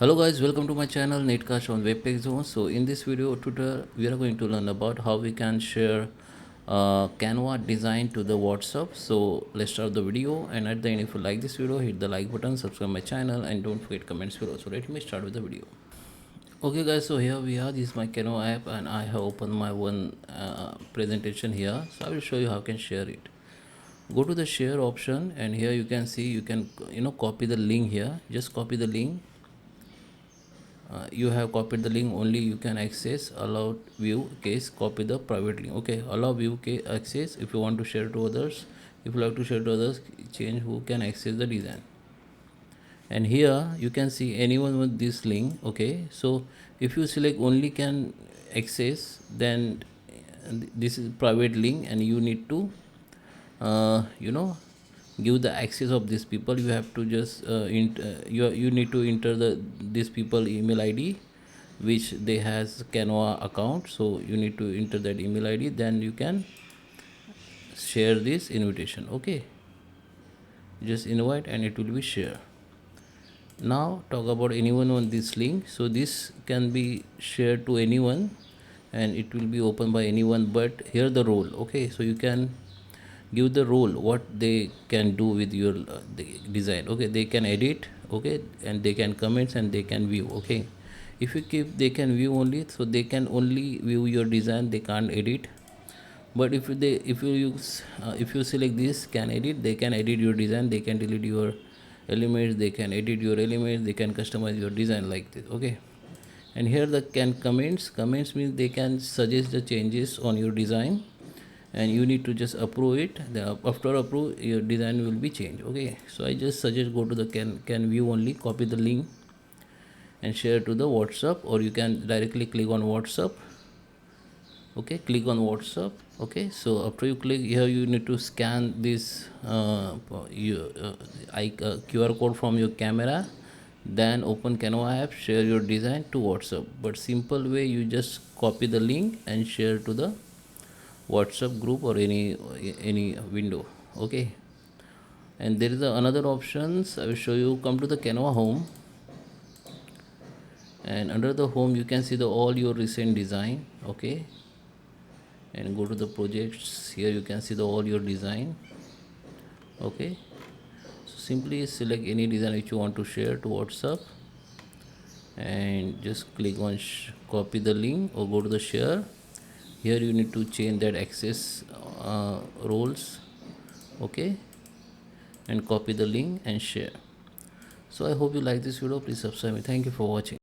Hello guys, welcome to my channel Netcast on Webpage Zone. So in this video tutorial we are going to learn about how we can share Canva design to the WhatsApp. So let's start the video, and at the end, if you like this video, hit the like button, subscribe my channel, and don't forget comments below. So let me start with the video. Okay guys, so here we are. This is my Canva app and I have opened my one presentation here. So I will show you how you can share it. Go to the share option, and here you can see you can copy the link here. Just copy the link. You have copied the link, only you can access. Allow view case, copy the private link. Okay, allow view access if you want to share to others. If you like to share to others, change who can access the design. And here you can see anyone with this link. Okay, so if you select only can access, then this is private link and you need to uh, you know give the access of these people. You have to just you need to enter these people email id which they has Canva account. So you need to enter that email id, then you can share this invitation. Okay, just invite and it will be shared. Now talk about anyone on this link. So this can be shared to anyone and it will be opened by anyone, but here the role. Okay, so you can give the role what they can do with your the design. Okay, they can edit, okay, and they can comments and they can view. Okay, if you keep they can view only, so they can only view your design, they can't edit. But if you use if you select this can edit, they can edit your design, they can delete your elements, they can edit your elements, they can customize your design like this. Okay, and here the can comments means they can suggest the changes on your design and you need to just approve it. Then after approve, your design will be changed. Okay, so I just suggest go to the can view only, copy the link and share to the WhatsApp, or you can directly click on WhatsApp. Okay, click on WhatsApp. Okay, so after you click here, you need to scan this QR code from your camera, then open Canva app, share your design to WhatsApp. But simple way, you just copy the link and share to the WhatsApp group or any window. Okay, and there is another options I will show you. Come to the Canva home, and under the home you can see the all your recent design. Okay, and go to the projects. Here you can see the all your design. Okay, so simply select any design which you want to share to WhatsApp and just click on copy the link or go to the share. Here you need to change that access roles. Okay, and copy the link and share. So I hope you like this video. Please subscribe me. Thank you for watching.